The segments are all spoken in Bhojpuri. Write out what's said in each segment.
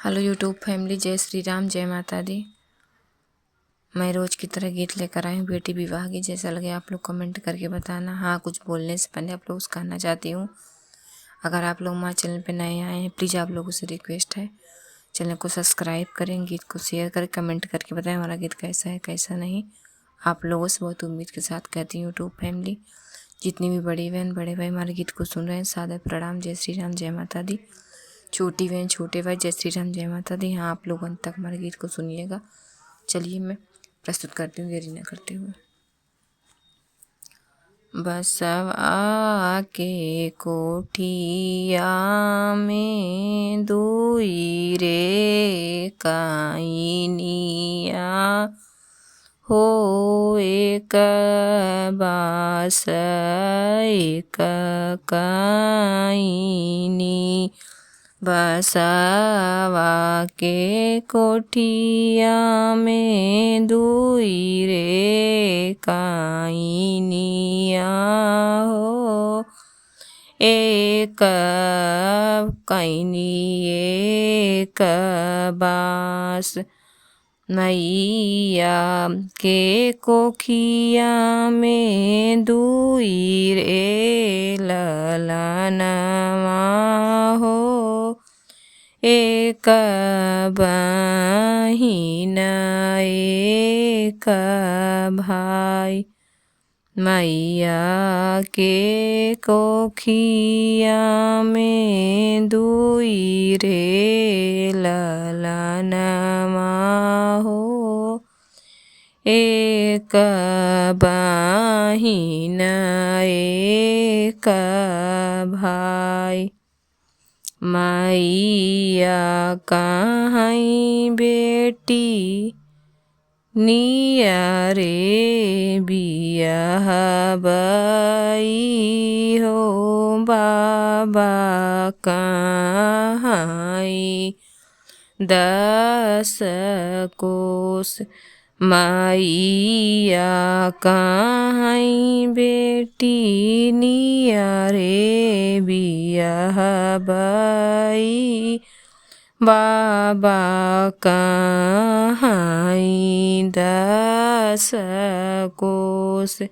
हेलो यूट्यूब फैमिली, जय श्री राम, जय माता दी। मैं रोज़ की तरह गीत लेकर आई हूँ बेटी विवाह की। जैसा लगे आप लोग कमेंट करके बताना। हाँ, कुछ बोलने से पहले आप लोग उसका कहना चाहती हूँ, अगर आप लोग हमारे चैनल पे नए आए हैं प्लीज़ आप लोगों से रिक्वेस्ट है चैनल को सब्सक्राइब करें, गीत को शेयर करें, कमेंट करके बताएं हमारा गीत कैसा है कैसा नहीं। आप लोगों से बहुत उम्मीद के साथ कहती हूँ यूट्यूब फैमिली, जितनी भी बड़ी बहन बड़े भाई हमारे गीत को सुन रहे हैं, सादर प्रणाम, जय श्री राम, जय माता दी। छोटी बहन छोटे भाई, जय श्री राम, जय माता दी। हाँ, आप लोग अंत तक हमारे गीत को सुनिएगा। चलिए मैं प्रस्तुत करती हूँ देरी न करते हुए। बसवा के कोठिया में दुई रे काइनिया हो, एक बास एक काइनी। बसवा के कोठिया में दुई रे काइनिया हो, एक काइनी एक बास। मैया के कोखिया में दुई रे ललनवा हो, एक बहिन एक भाई। मैया के कोखिया में दुई रे ललनवा हो, एक बहिन एक भाई। मैया कहीं बेटी निया रे बियाह बई हो, बाबा कहीं 10 कोस। मैया कहीं बेटी निया रे बियाह बई, बाबा कहीं 10 कोस।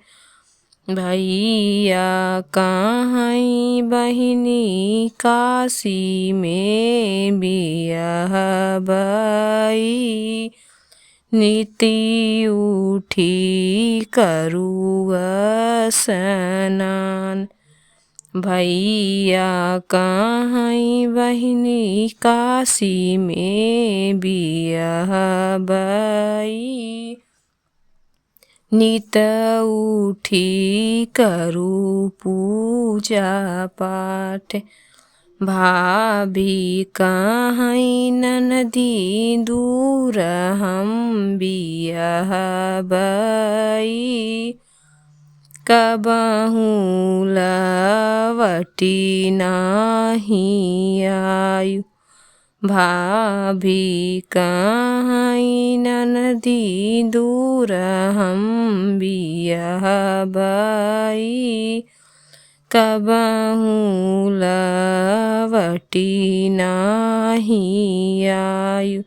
भैया कहीं बहिनी काशी में बियाह बई, नीति उठी करुआ स्नान। भैया कहीं बहिनी काशी में बियाह बई, नित उठी करू पूजा पाठ। भाभी कहीं ननदी दूर हम बियाह बई, कबहू लवटी नहीं आयु। भाभी कहीं ननदी दूर हम बियाह बई, कबहू लवटी नहीं आयु।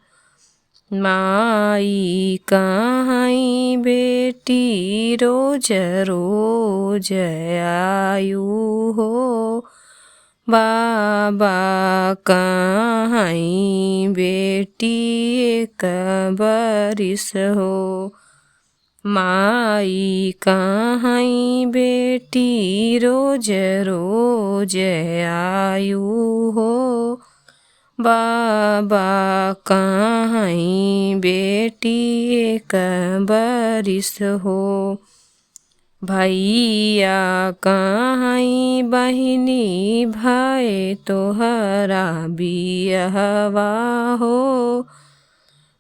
माई कहीं बेटी रोज रोज आयु हो, बाबा कहीं बेटी एक बरिस हो। माई कहीं बेटी रोज रोज आयु हो, बाबा कहीं बेटी एक बरिस हो। भैया कहीं बहिनी भाई तोहरा बियाहवा हो,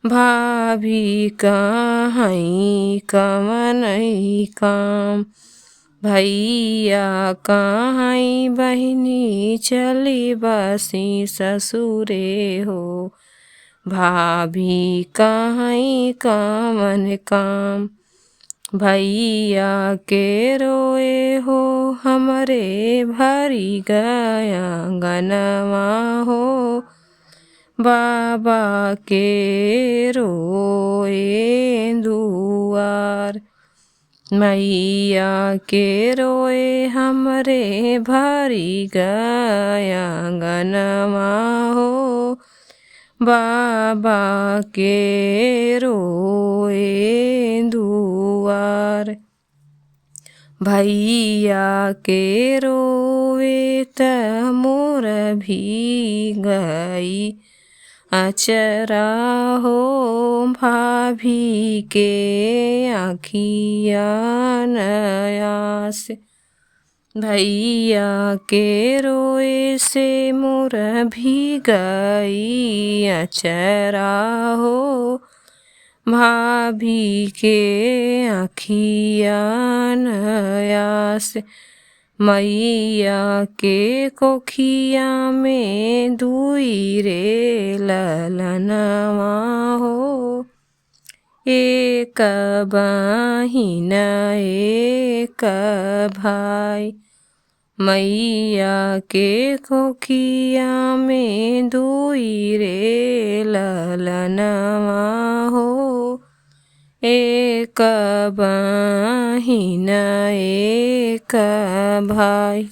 भाभी कहीं कवन काम। भैया कहीं बहिनी चली बसी ससुरे हो, भाभी कहीं कवन काम। भैया के रोए हो हमरे भरी गया गनवा हो, बाबा के रोए दुआर। मैया के रोए हमरे भरी गया अंगनवा हो। बाबा के रोए दुआर। भैया के रोवे त मोर भी गई अचरा हो। भाभी के आँखिया नया से। भैया के रोए से मोर भी गई अचरा हो। भाभी के आँखिया नया से। मैया के कोखिया में दुई रे ललनवा हो। एक बहिन एक भाई। मैया के कोखिया में दुई रे ललनवा हो। एक बहिन एक भाई।